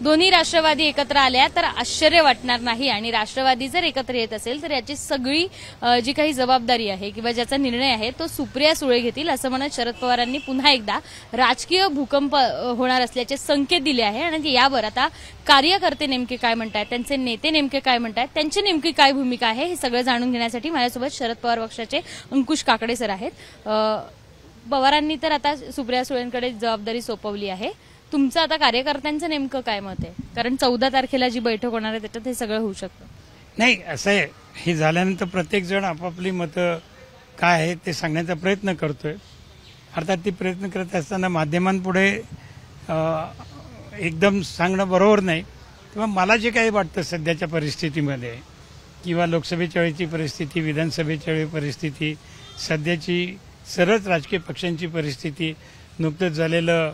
दोन्ही राष्ट्रवादी एकत्र आल्या तर आश्चर्य वाटणार नाही आणि राष्ट्रवादी जर एकत्र येत असेल तर याची सगळी जी काही जबाबदारी आहे किंवा ज्याचा निर्णय आहे तो सुप्रिया सुळे घेतील असं म्हणत शरद पवारांनी पुन्हा एकदा राजकीय भूकंप होणार असल्याचे संकेत दिले आहे। आणि यावर आता कार्यकर्ते नेमके काय म्हणतात, त्यांचे नेते नेमके काय म्हणतात, त्यांची नेमकी काय भूमिका आहे हे सगळं जाणून घेण्यासाठी माझ्यासोबत शरद पवार पक्षाचे अंकुश काकडे सर आहेत। पवारांनी तर आता सुप्रिया सुळेंकडे जबाबदारी सोपवली आहे, तुमचं आता कार्यकर्त्यांचं नेमकं काय मत आहे? कारण 14 तारखेला जी बैठक होणार आहे त्याच्यात हे सगळं होऊ शकतं। नाही, असं आहे, हे झाल्यानंतर प्रत्येक जण आपापली मतं काय आहे ते सांगण्याचा प्रयत्न करतोय। अर्थात ती प्रयत्न करत असताना माध्यमांपुढे एकदम सांगणं बरोबर नाही। तेव्हा मला जे काही वाटतं सध्याच्या परिस्थितीमध्ये किंवा लोकसभेच्या वेळीची परिस्थिती, विधानसभेच्या वेळी परिस्थिती, सध्याची सर्वच राजकीय पक्षांची परिस्थिती, नुकतंच झालेलं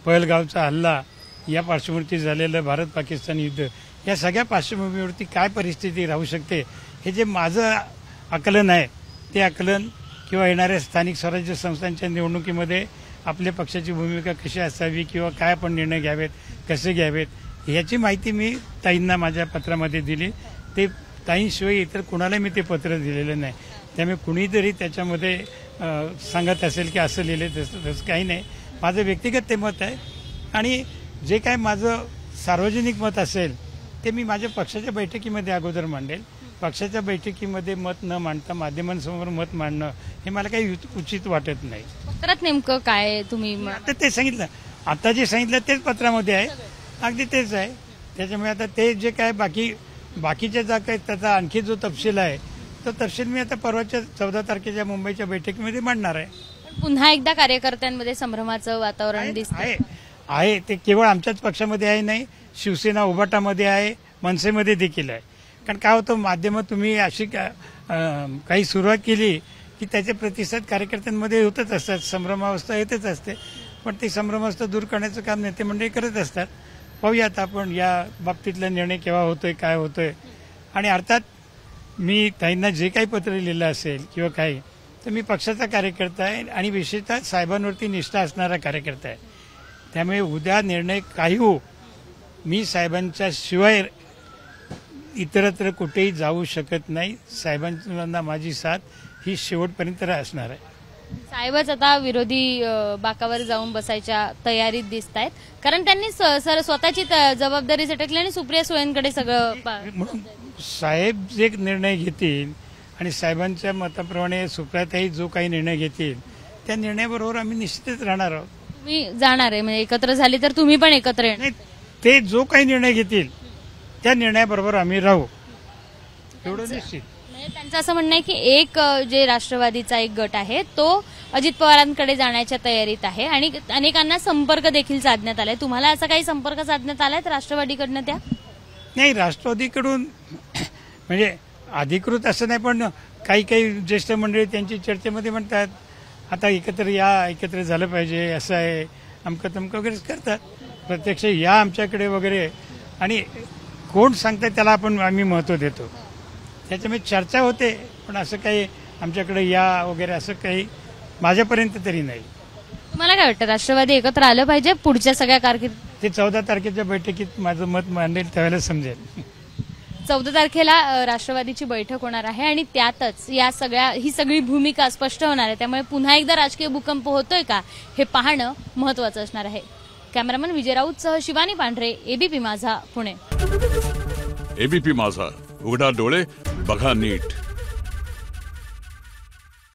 पहलगावचा हल्ला, या पार्श्वभूमीवरती झालेलं भारत पाकिस्तान युद्ध, या सगळ्या पार्श्वभूमीवरती काय परिस्थिती राहू शकते हे जे माझं आकलन आहे ते आकलन किंवा येणाऱ्या स्थानिक स्वराज्य संस्थांच्या निवडणुकीमध्ये आपल्या पक्षाची भूमिका कशी असावी किंवा काय आपण निर्णय घ्यावेत, कसे घ्यावेत याची माहिती मी ताईंना माझ्या पत्रामध्ये दिली। ते ताईंशिवाय इतर कुणाला मी ते पत्र दिलेलं नाही। त्यामुळे कुणीतरी त्याच्यामध्ये सांगत असेल की असं लिहिले तसं काही नाही, माझं व्यक्तिगत ते मत आहे। आणि जे काय माझं सार्वजनिक मत असेल ते मी माझ्या पक्षाच्या बैठकीमध्ये अगोदर मांडेल। पक्षाच्या बैठकीमध्ये मत न मांडता माध्यमांसमोर मत मांडणं हे मला काही उचित वाटत नाही। पत्रात नेमकं काय तुम्ही आता ते सांगितलं, आता जे सांगितलं तेच पत्रामध्ये आहे, अगदी तेच आहे। त्याच्यामुळे आता ते जे काय बाकीच्या जा काही त्याचा आणखी जो तपशील आहे तो तपशील मी आता परवाच्या 14 तारखेच्या मुंबईच्या बैठकीमध्ये मांडणार आहे। पुन्हा एकदा कार्यकर्त्यांमध्ये संभ्रमाचं वातावरण दिसतंय आहे ते केवळ आमच्याच पक्षामध्ये आहे नाही, शिवसेना उभाटामध्ये आहे, मनसेमध्ये देखील आहे। कारण काय होतं, माध्यमं तुम्ही अशी काही सुरुवात केली की त्याचे प्रतिसाद कार्यकर्त्यांमध्ये होतच असतात, संभ्रमावस्था येतच असते, पण ती संभ्रमावस्था दूर करण्याचं काम नेते मंडळी करत असतात। पाहूयात आपण या बाबतीतला निर्णय केव्हा होतोय, काय होतोय। आणि अर्थात मी ताईंना जे काही पत्र लिहिलं असेल किंवा काही, तर मी पक्षाचा कार्यकर्ता आहे आणि विशेषतः साहेबांवरती निष्ठा असणारा कार्यकर्ता आहे। त्यामुळे उद्या निर्णय काही हो, मी साहेबांच्या शिवाय इतरत्र कुठेही जाऊ शकत नाही। साहेबांना माझी साथ ही शेवटपर्यंत असणार आहे। साहेबच आता विरोधी बाकावर जाऊन बसायच्या तयारीत दिसत आहेत, कारण त्यांनी स्वतःची जबाबदारी झटकली आणि सुप्रिया सुळेंकडे सगळं। साहेब जे निर्णय घेतील आणि साहेबांच्या मताप्रमाणे सुप्रियाताई जो काही निर्णय घेतील त्या निर्णयाबरोबर आम्ही निश्चितच राहणार आहोत। तुम्ही जाणार आहे म्हणजे एकत्र झाली तर तुम्ही पण एकत्र येणार? ते जो काही निर्णय घेतील त्या निर्णयाबरोबर आम्ही राहू, एवढं निश्चित। त्यांचं असं म्हणणं आहे की एक जे राष्ट्रवादीचा एक गट आहे तो अजित पवारांकडे जाण्याच्या तयारीत आहे आणि अनेकांना संपर्क देखील साधण्यात आलाय। तुम्हाला असा काही संपर्क साधण्यात आलाय राष्ट्रवादीकडनं? त्या नाही, राष्ट्रवादीकडून म्हणजे अधिकृत असं नाही, पण काही ज्येष्ठ मंडळी त्यांची चर्चेमध्ये म्हणतात आता एकत्र या, एकत्र झालं पाहिजे, असं आहे, अमकं तमकं वगैरे करतात। प्रत्यक्ष या आमच्याकडे वगैरे, आणि कोण सांगतात त्याला आम्ही महत्व देतो, त्याच्यामुळे चर्चा होते, पण असं काही आमच्याकडे या वगैरे असं काही माझ्यापर्यंत तरी नाही। तुम्हाला काय वाटतं, राष्ट्रवादी एकत्र आलं पाहिजे पुढच्या सगळ्या कारकिर्दीत? ते 14 तारखेच्या बैठकीत माझं मत मांडेल त्यावेळेला समजेल। 14 तारखेला राष्ट्रवादीची बैठक होणार आहे आणि त्यातच ही सगळी भूमिका स्पष्ट होणार आहे। त्यामुळे पुन्हा एकदा राजकीय भूकंप होतोय का हे पाहणं महत्वाचं असणार आहे। कॅमेरामन विजय राऊतसह शिवानी पांढरे, एबीपी माझा, पुणे। एबीपी माझा, उघडा डोळे बघा नीट।